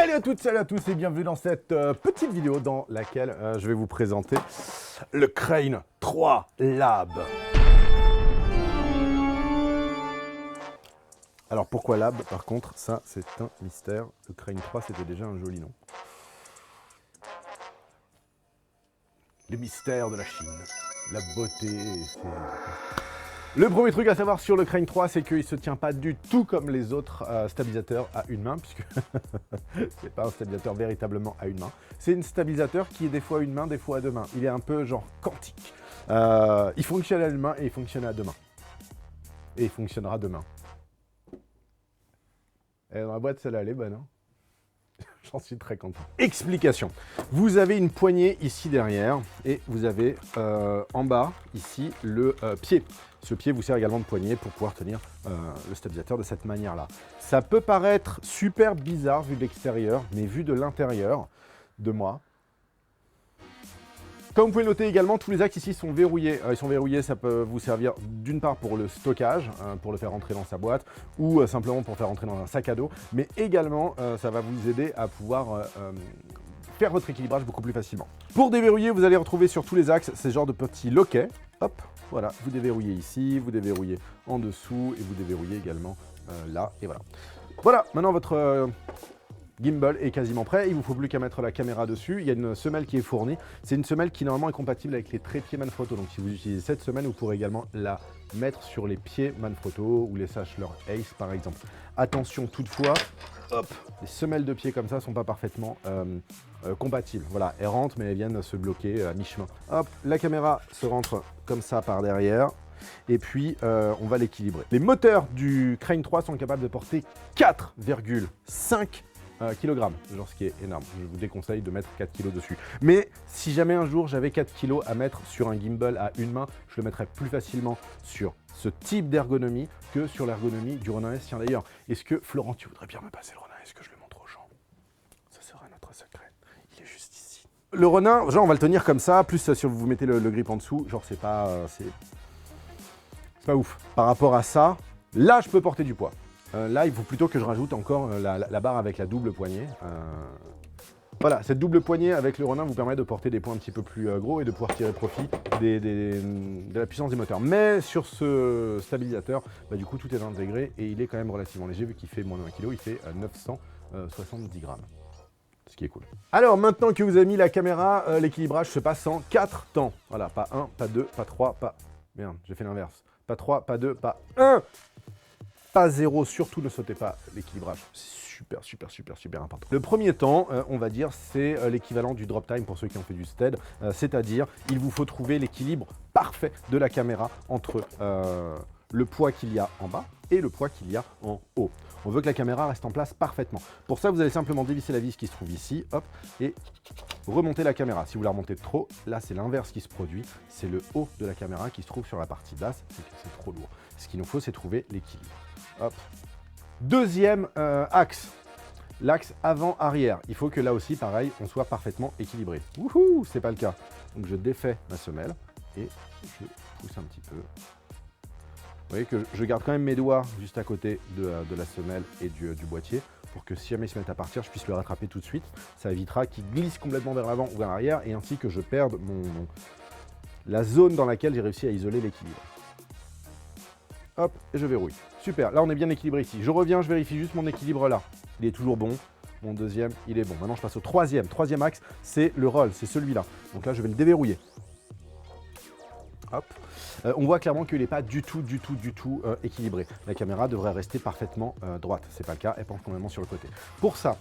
Salut à toutes, salut à tous et bienvenue dans cette petite vidéo dans laquelle je vais vous présenter le Crane 3 Lab. Alors pourquoi Lab par contre, ça c'est un mystère. Le Crane 3 c'était déjà un joli nom. Le mystère de la Chine, la beauté, c'est... Le premier truc à savoir sur le Crane 3, c'est qu'il ne se tient pas du tout comme les autres stabilisateurs à une main, puisque c'est pas un stabilisateur véritablement à une main. C'est un stabilisateur qui est des fois à une main, des fois à deux mains. Il est un peu genre quantique. Il fonctionne à une main et il fonctionne à deux mains. Et il fonctionnera demain. Et dans la boîte, celle-là, elle est bonne, hein. J'en suis très content. Explication. Vous avez une poignée ici derrière et vous avez en bas, ici, le pied. Ce pied vous sert également de poignée pour pouvoir tenir le stabilisateur de cette manière-là. Ça peut paraître super bizarre vu de l'extérieur, mais vu de l'intérieur de moi, comme vous pouvez le noter également, tous les axes ici sont verrouillés. Ils sont verrouillés, ça peut vous servir d'une part pour le stockage, pour le faire rentrer dans sa boîte, ou simplement pour faire rentrer dans un sac à dos, mais également ça va vous aider à pouvoir faire votre équilibrage beaucoup plus facilement. Pour déverrouiller, vous allez retrouver sur tous les axes ces genres de petits loquets. Hop, voilà, vous déverrouillez ici, vous déverrouillez en dessous, et vous déverrouillez également là, et voilà. Voilà, maintenant votre... gimbal est quasiment prêt, il vous faut plus qu'à mettre la caméra dessus. Il y a une semelle qui est fournie. C'est une semelle qui normalement est compatible avec les trépieds Manfrotto. Donc si vous utilisez cette semelle, vous pourrez également la mettre sur les pieds Manfrotto ou les Sachler Ace par exemple. Attention toutefois, hop, les semelles de pieds comme ça ne sont pas parfaitement compatibles. Voilà, elles rentrent mais elles viennent se bloquer à mi-chemin. Hop, la caméra se rentre comme ça par derrière. Et puis on va l'équilibrer. Les moteurs du Crane 3 sont capables de porter 4,5 kg, genre ce qui est énorme. Je vous déconseille de mettre 4 kg dessus. Mais si jamais un jour j'avais 4 kg à mettre sur un gimbal à une main, je le mettrais plus facilement sur ce type d'ergonomie que sur l'ergonomie du Ronin S. Tiens d'ailleurs, est-ce que Florent, tu voudrais bien me passer le Ronin S que je le montre aux gens? Ce sera notre secret. Il est juste ici. Le Ronin, genre on va le tenir comme ça, plus si vous mettez le grip en dessous, genre c'est pas ouf. Par rapport à ça, là je peux porter du poids. Là, il faut plutôt que je rajoute encore la barre avec la double poignée. Voilà, cette double poignée avec le Ronin vous permet de porter des poids un petit peu plus gros et de pouvoir tirer profit de la puissance des moteurs. Mais sur ce stabilisateur, bah, du coup, tout est intégré et il est quand même relativement léger vu qu'il fait moins de 1 kg, il fait 970 grammes. Ce qui est cool. Alors, maintenant que vous avez mis la caméra, l'équilibrage se passe en 4 temps. Voilà, pas 1, pas 2, pas 3, pas... Merde, j'ai fait l'inverse. Pas 3, pas 2, pas 1. Pas 0, surtout ne sautez pas l'équilibrage. C'est super important. Le premier temps, on va dire, c'est l'équivalent du drop time pour ceux qui ont fait du stead. C'est-à-dire, il vous faut trouver l'équilibre parfait de la caméra entre le poids qu'il y a en bas et le poids qu'il y a en haut. On veut que la caméra reste en place parfaitement. Pour ça, vous allez simplement dévisser la vis qui se trouve ici, hop, et remonter la caméra. Si vous la remontez trop, là, c'est l'inverse qui se produit. C'est le haut de la caméra qui se trouve sur la partie basse, c'est que c'est trop lourd. Ce qu'il nous faut, c'est trouver l'équilibre. Hop. Deuxième axe, l'axe avant-arrière. Il faut que là aussi, pareil, on soit parfaitement équilibré. Wouhou, c'est pas le cas. Donc je défais ma semelle et je pousse un petit peu. Vous voyez que je garde quand même mes doigts juste à côté de la semelle et du boîtier pour que si jamais ils se mettent à partir, je puisse le rattraper tout de suite. Ça évitera qu'il glisse complètement vers l'avant ou vers l'arrière et ainsi que je perde la zone dans laquelle j'ai réussi à isoler l'équilibre. Hop, et je verrouille. Super, là on est bien équilibré ici. Je reviens, je vérifie juste mon équilibre là. Il est toujours bon. Mon deuxième, il est bon. Maintenant je passe au troisième. Troisième axe, c'est le roll, c'est celui-là. Donc là je vais le déverrouiller. Hop. On voit clairement qu'il n'est pas du tout équilibré. La caméra devrait rester parfaitement droite. C'est pas le cas, elle penche complètement sur le côté. Pour ça,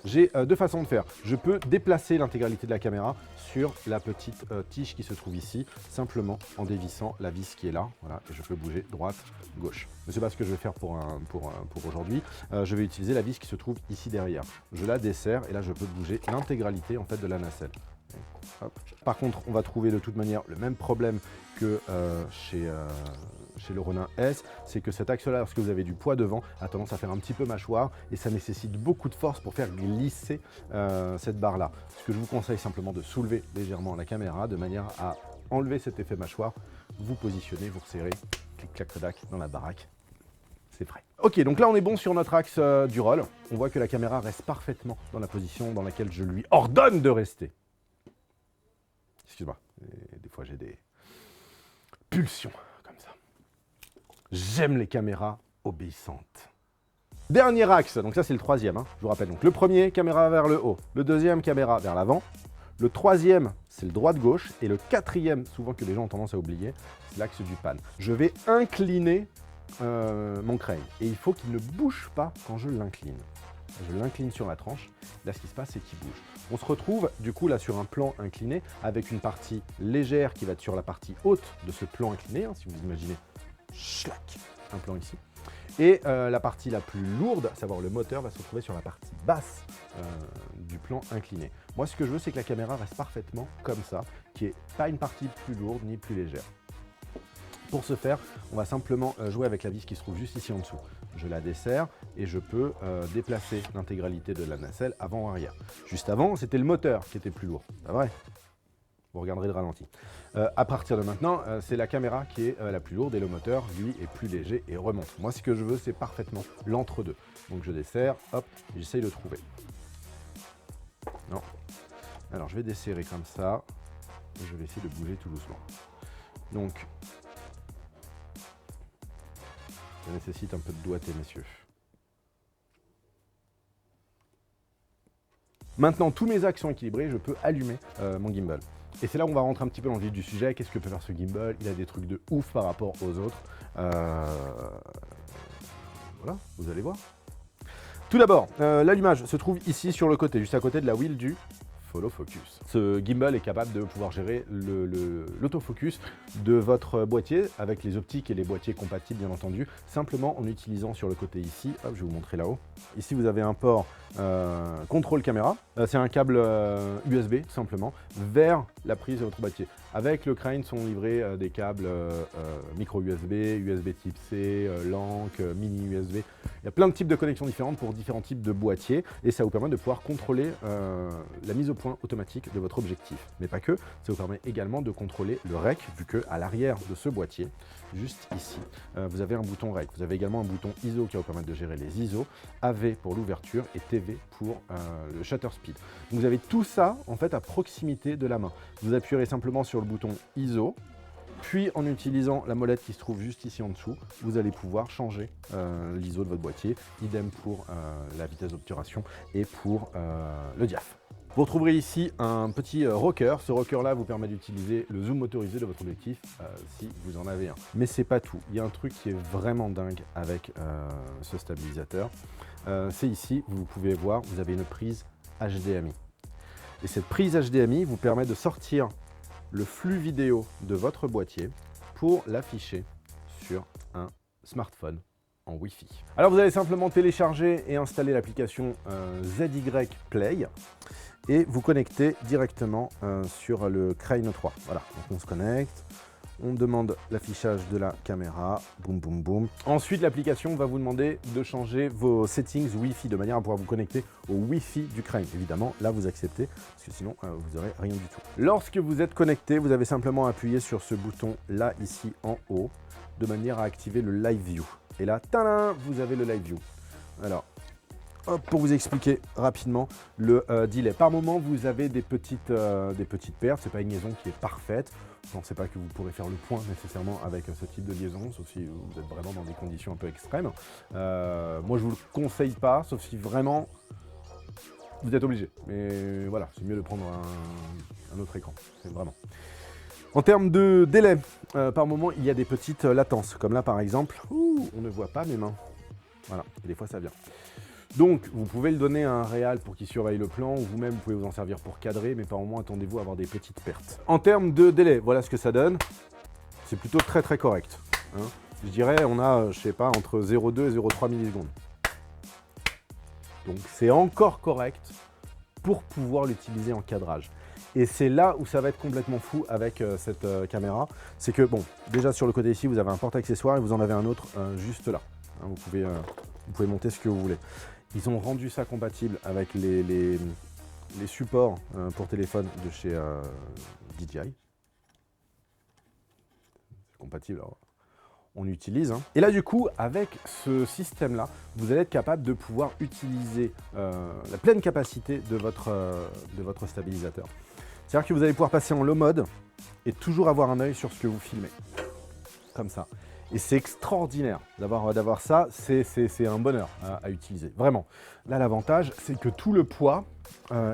j'ai deux façons de faire. Je peux déplacer l'intégralité de la caméra sur la petite tige qui se trouve ici, simplement en dévissant la vis qui est là. Voilà, et je peux bouger droite, gauche. Mais ce n'est pas ce que je vais faire pour aujourd'hui. Je vais utiliser la vis qui se trouve ici derrière. Je la desserre et là je peux bouger l'intégralité en fait de la nacelle. Hop. Par contre, on va trouver de toute manière le même problème que chez le Ronin S, c'est que cet axe-là, lorsque vous avez du poids devant, a tendance à faire un petit peu mâchoire et ça nécessite beaucoup de force pour faire glisser cette barre-là. Ce que je vous conseille simplement de soulever légèrement la caméra de manière à enlever cet effet mâchoire, vous positionnez, vous resserrez, clic-clac-clac dans la baraque. c'est frais. Ok, donc là on est bon sur notre axe du roll. On voit que la caméra reste parfaitement dans la position dans laquelle je lui ordonne de rester. Excuse-moi, des fois j'ai des pulsions comme ça. J'aime les caméras obéissantes. Dernier axe, donc ça c'est le troisième, hein, je vous rappelle. Donc le premier, caméra vers le haut. Le deuxième, caméra vers l'avant. Le troisième, c'est le droite-gauche. Et le quatrième, souvent que les gens ont tendance à oublier, c'est l'axe du pan. Je vais incliner mon crane. Et il faut qu'il ne bouge pas quand je l'incline. Je l'incline sur la tranche. Là, ce qui se passe, c'est qu'il bouge. On se retrouve, du coup, là, sur un plan incliné, avec une partie légère qui va être sur la partie haute de ce plan incliné. Hein, si vous imaginez, schlac, un plan ici. Et la partie la plus lourde, à savoir le moteur, va se retrouver sur la partie basse du plan incliné. Moi, ce que je veux, c'est que la caméra reste parfaitement comme ça, qui n'est pas une partie plus lourde ni plus légère. Pour ce faire, on va simplement jouer avec la vis qui se trouve juste ici en dessous. Je la desserre et je peux déplacer l'intégralité de la nacelle avant ou arrière. Juste avant, c'était le moteur qui était plus lourd, pas vrai? Vous regarderez le ralenti. À partir de maintenant, c'est la caméra qui est la plus lourde et le moteur, lui, est plus léger et remonte. Moi, ce que je veux, c'est parfaitement l'entre-deux. Donc je desserre, hop, et j'essaye de trouver. Non. Alors je vais desserrer comme ça. Et je vais essayer de bouger tout doucement. Donc, ça nécessite un peu de doigté, messieurs. Maintenant, tous mes axes sont équilibrés, je peux allumer mon gimbal. Et c'est là où on va rentrer un petit peu dans le vif du sujet. Qu'est-ce que peut faire ce gimbal? Il a des trucs de ouf par rapport aux autres. Voilà, vous allez voir. Tout d'abord, l'allumage se trouve ici sur le côté, juste à côté de la wheel du follow focus. Ce gimbal est capable de pouvoir gérer l'autofocus de votre boîtier avec les optiques et les boîtiers compatibles bien entendu, simplement en utilisant sur le côté ici, hop, je vais vous montrer là-haut. Ici vous avez un port contrôle caméra, c'est un câble USB tout simplement, vers la prise de votre boîtier. Avec le crane sont livrés des câbles micro USB, USB type C, LANC, mini USB. Il y a plein de types de connexions différentes pour différents types de boîtiers et ça vous permet de pouvoir contrôler la mise au point automatique de votre objectif. Mais pas que, ça vous permet également de contrôler le REC, vu qu'à l'arrière de ce boîtier, juste ici, vous avez un bouton REC. Vous avez également un bouton ISO qui va vous permettre de gérer les ISO, AV pour l'ouverture et TV pour le shutter speed. Donc vous avez tout ça en fait à proximité de la main. Vous appuierez simplement sur le bouton ISO, puis en utilisant la molette qui se trouve juste ici en dessous, vous allez pouvoir changer l'ISO de votre boîtier, idem pour la vitesse d'obturation et pour le diaph. Vous retrouverez ici un petit rocker. Ce rocker-là vous permet d'utiliser le zoom motorisé de votre objectif si vous en avez un. Mais c'est pas tout. Il y a un truc qui est vraiment dingue avec ce stabilisateur. C'est ici, vous pouvez voir, vous avez une prise HDMI. Et cette prise HDMI vous permet de sortir le flux vidéo de votre boîtier pour l'afficher sur un smartphone en Wi-Fi. Alors vous allez simplement télécharger et installer l'application ZY Play et vous connecter directement sur le Crane 3. Voilà, donc on se connecte, on demande l'affichage de la caméra, boum boum boum. Ensuite l'application va vous demander de changer vos settings Wi-Fi de manière à pouvoir vous connecter au Wi-Fi du Crane. Évidemment, là vous acceptez, parce que sinon vous n'aurez rien du tout. Lorsque vous êtes connecté, vous avez simplement appuyé sur ce bouton là, ici en haut, de manière à activer le Live View. Et là, tadam, vous avez le Live View. Alors, hop, pour vous expliquer rapidement le delay. Par moment, vous avez des petites pertes. Ce n'est pas une liaison qui est parfaite. Je ne pensais pas que vous pourrez faire le point nécessairement avec ce type de liaison, sauf si vous êtes vraiment dans des conditions un peu extrêmes. Moi, je ne vous le conseille pas, sauf si vraiment vous êtes obligé. Mais voilà, c'est mieux de prendre un autre écran. C'est vraiment. En termes de délai, par moment, il y a des petites latences. Comme là, par exemple, on ne voit pas mes mains. Voilà, et des fois, ça vient. Donc, vous pouvez le donner à un réal pour qu'il surveille le plan, ou vous-même, vous pouvez vous en servir pour cadrer, mais par moment, attendez-vous à avoir des petites pertes. En termes de délai, voilà ce que ça donne. C'est plutôt très, très correct. Hein. Je dirais, on a, je sais pas, entre 0,2 et 0,3 millisecondes. Donc, c'est encore correct pour pouvoir l'utiliser en cadrage. Et c'est là où ça va être complètement fou avec cette caméra. C'est que, bon, déjà sur le côté ici, vous avez un porte-accessoire et vous en avez un autre juste là. Hein, vous pouvez monter ce que vous voulez. Ils ont rendu ça compatible avec les supports pour téléphone de chez DJI. C'est compatible. Alors, on utilise. Hein. Et là, du coup, avec ce système-là, vous allez être capable de pouvoir utiliser la pleine capacité de votre stabilisateur. C'est-à-dire que vous allez pouvoir passer en low mode et toujours avoir un œil sur ce que vous filmez. Comme ça. Et c'est extraordinaire d'avoir ça, c'est un bonheur à utiliser, vraiment. Là, l'avantage, c'est que tout le poids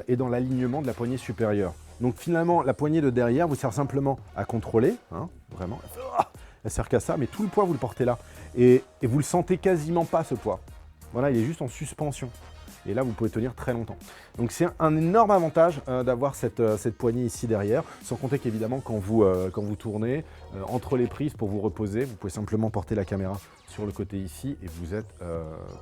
est dans l'alignement de la poignée supérieure. Donc finalement, la poignée de derrière vous sert simplement à contrôler, hein, vraiment. Elle sert qu'à ça, mais tout le poids, vous le portez là. Et vous le sentez quasiment pas, ce poids. Voilà, il est juste en suspension. Et là, vous pouvez tenir très longtemps. Donc c'est un énorme avantage d'avoir cette poignée ici derrière, sans compter qu'évidemment, quand vous tournez, entre les prises pour vous reposer, vous pouvez simplement porter la caméra sur le côté ici et vous êtes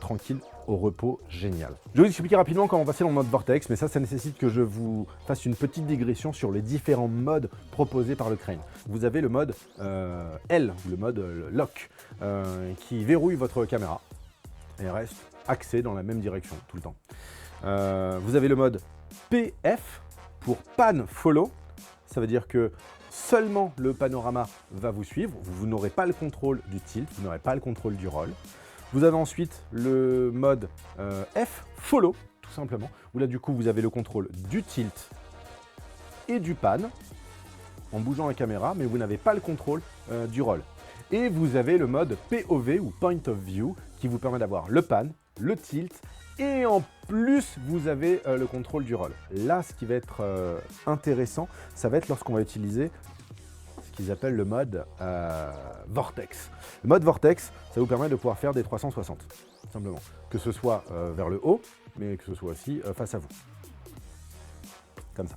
tranquille, au repos, génial. Je vais vous expliquer rapidement comment passer dans le mode Vortex, mais ça nécessite que je vous fasse une petite digression sur les différents modes proposés par le Crane. Vous avez le mode L, le mode Lock, qui verrouille votre caméra et reste axé dans la même direction tout le temps. Vous avez le mode PF pour Pan Follow, ça veut dire que seulement le panorama va vous suivre, vous n'aurez pas le contrôle du tilt, vous n'aurez pas le contrôle du roll. Vous avez ensuite le mode F Follow, tout simplement, où là du coup vous avez le contrôle du tilt et du pan en bougeant la caméra, mais vous n'avez pas le contrôle du roll. Et vous avez le mode POV ou Point of View qui vous permet d'avoir le pan, le tilt et en plus vous avez le contrôle du roll. Là, ce qui va être intéressant, ça va être lorsqu'on va utiliser ce qu'ils appellent le mode Vortex. Le mode Vortex, ça vous permet de pouvoir faire des 360, simplement. Que ce soit vers le haut, mais que ce soit aussi face à vous. Comme ça.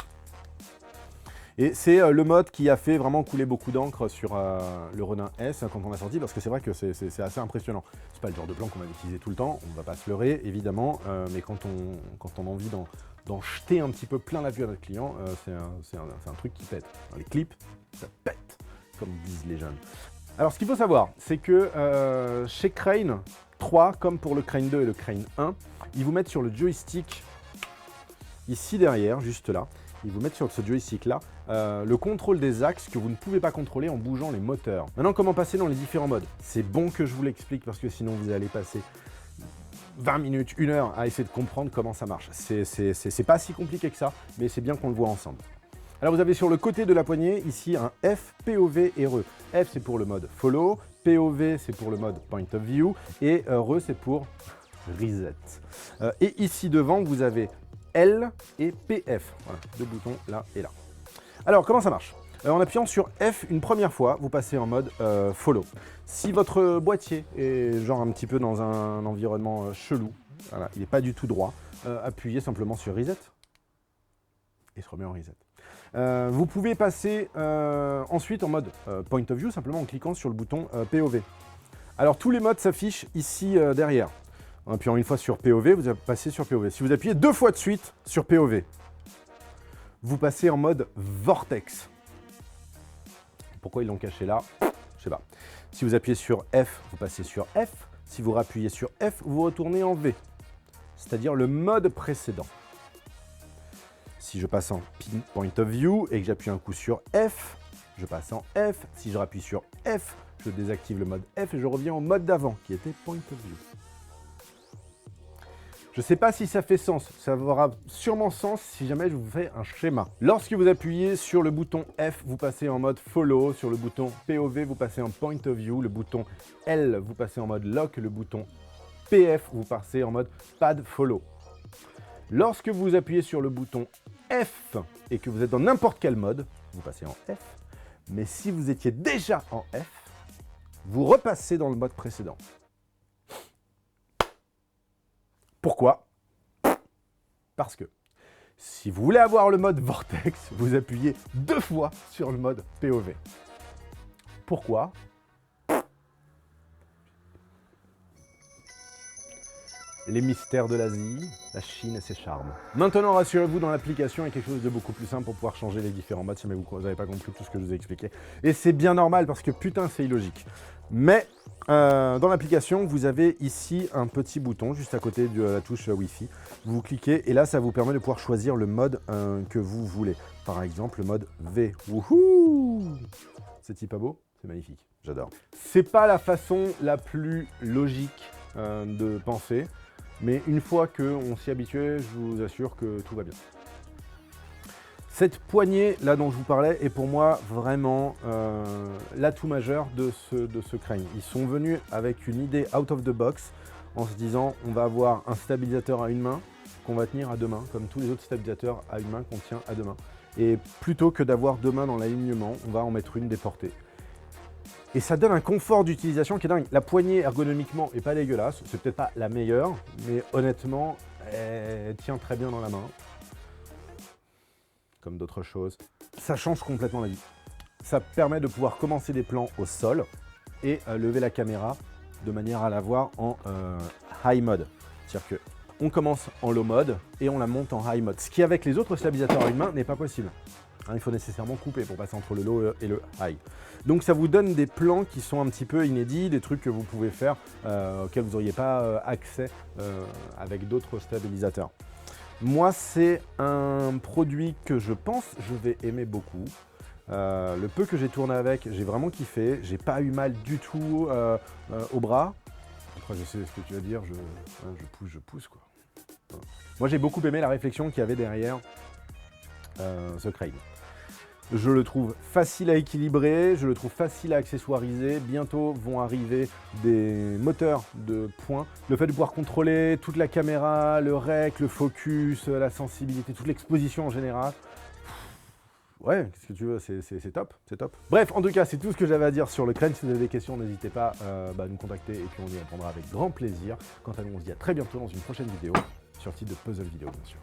Et c'est le mode qui a fait vraiment couler beaucoup d'encre sur le Ronin S quand on a sorti, parce que c'est vrai que c'est assez impressionnant. C'est pas le genre de plan qu'on va utiliser tout le temps, on ne va pas se leurrer évidemment, mais quand on a envie d'en jeter un petit peu plein la vue à notre client, c'est un truc qui pète. Dans les clips, ça pète, comme disent les jeunes. Alors ce qu'il faut savoir, c'est que chez Crane 3, comme pour le Crane 2 et le Crane 1, ils vous mettent sur le joystick, ici derrière, juste là, ils vous mettent sur ce joystick-là le contrôle des axes que vous ne pouvez pas contrôler en bougeant les moteurs. Maintenant, comment passer dans les différents modes? C'est bon que je vous l'explique parce que sinon vous allez passer 20 minutes, 1 heure à essayer de comprendre comment ça marche. C'est pas si compliqué que ça, mais c'est bien qu'on le voit ensemble. Alors vous avez sur le côté de la poignée ici un F, POV et RE. F c'est pour le mode Follow, POV c'est pour le mode Point of View et RE c'est pour Reset. Et ici devant vous avez L et PF. Voilà, deux boutons là et là. Alors, comment ça marche? En appuyant sur F une première fois, vous passez en mode Follow. Si votre boîtier est genre un petit peu dans un environnement chelou, voilà, il n'est pas du tout droit, appuyez simplement sur Reset et se remet en Reset. Vous pouvez passer ensuite en mode Point of View, simplement en cliquant sur le bouton POV. Alors, tous les modes s'affichent ici derrière. En appuyant une fois sur POV, vous passez sur POV. Si vous appuyez 2 fois de suite sur POV, vous passez en mode Vortex. Pourquoi ils l'ont caché là? Je sais pas. Si vous appuyez sur F, vous passez sur F. Si vous rappuyez sur F, vous retournez en V, c'est-à-dire le mode précédent. Si je passe en Point of View et que j'appuie un coup sur F, je passe en F. Si je rappuie sur F, je désactive le mode F et je reviens au mode d'avant, qui était Point of View. Je ne sais pas si ça fait sens, ça aura sûrement sens si jamais je vous fais un schéma. Lorsque vous appuyez sur le bouton F, vous passez en mode Follow, sur le bouton POV, vous passez en Point of View, le bouton L, vous passez en mode Lock, le bouton PF, vous passez en mode Pad Follow. Lorsque vous appuyez sur le bouton F et que vous êtes dans n'importe quel mode, vous passez en F, mais si vous étiez déjà en F, vous repassez dans le mode précédent. Pourquoi? Parce que si vous voulez avoir le mode Vortex, vous appuyez 2 fois sur le mode POV. Pourquoi? Les mystères de l'Asie, la Chine et ses charmes. Maintenant, rassurez-vous, dans l'application, il y a quelque chose de beaucoup plus simple pour pouvoir changer les différents modes si jamais vous n'avez pas compris tout ce que je vous ai expliqué. Et c'est bien normal parce que putain, c'est illogique. Mais dans l'application, vous avez ici un petit bouton juste à côté de la touche Wi-Fi. Vous cliquez et là, ça vous permet de pouvoir choisir le mode que vous voulez. Par exemple, le mode V. Wouhou! C'est-il pas beau? C'est magnifique. J'adore. C'est pas la façon la plus logique de penser, mais une fois qu'on s'y habitue, je vous assure que tout va bien. Cette poignée là dont je vous parlais est pour moi vraiment l'atout majeur de ce crane. Ils sont venus avec une idée out of the box en se disant on va avoir un stabilisateur à une main qu'on va tenir à deux mains, comme tous les autres stabilisateurs à une main qu'on tient à deux mains. Et plutôt que d'avoir deux mains dans l'alignement, on va en mettre une déportée. Et ça donne un confort d'utilisation qui est dingue. La poignée ergonomiquement est pas dégueulasse, c'est peut-être pas la meilleure, mais honnêtement, elle tient très bien dans la main. Comme d'autres choses. Ça change complètement la vie. Ça permet de pouvoir commencer des plans au sol et lever la caméra de manière à la voir en high mode. C'est-à-dire qu'on commence en low mode et on la monte en high mode. Ce qui avec les autres stabilisateurs à une main n'est pas possible. Hein, il faut nécessairement couper pour passer entre le low et le high. Donc ça vous donne des plans qui sont un petit peu inédits, des trucs que vous pouvez faire auxquels vous n'auriez pas accès avec d'autres stabilisateurs. Moi, c'est un produit que je pense je vais aimer beaucoup. Le peu que j'ai tourné avec, j'ai vraiment kiffé. J'ai pas eu mal du tout au bras. Après, je sais ce que tu vas dire, je pousse quoi. Voilà. Moi, j'ai beaucoup aimé la réflexion qu'il y avait derrière ce crane. Je le trouve facile à équilibrer, je le trouve facile à accessoiriser. Bientôt vont arriver des moteurs de points. Le fait de pouvoir contrôler toute la caméra, le rec, le focus, la sensibilité, toute l'exposition en général. Ouais, qu'est-ce que tu veux, c'est top, c'est top. Bref, en tout cas, c'est tout ce que j'avais à dire sur le crane. Si vous avez des questions, n'hésitez pas à nous contacter et puis on y répondra avec grand plaisir. Quant à nous, on se dit à très bientôt dans une prochaine vidéo sur le site de Puzzle Vidéo, bien sûr.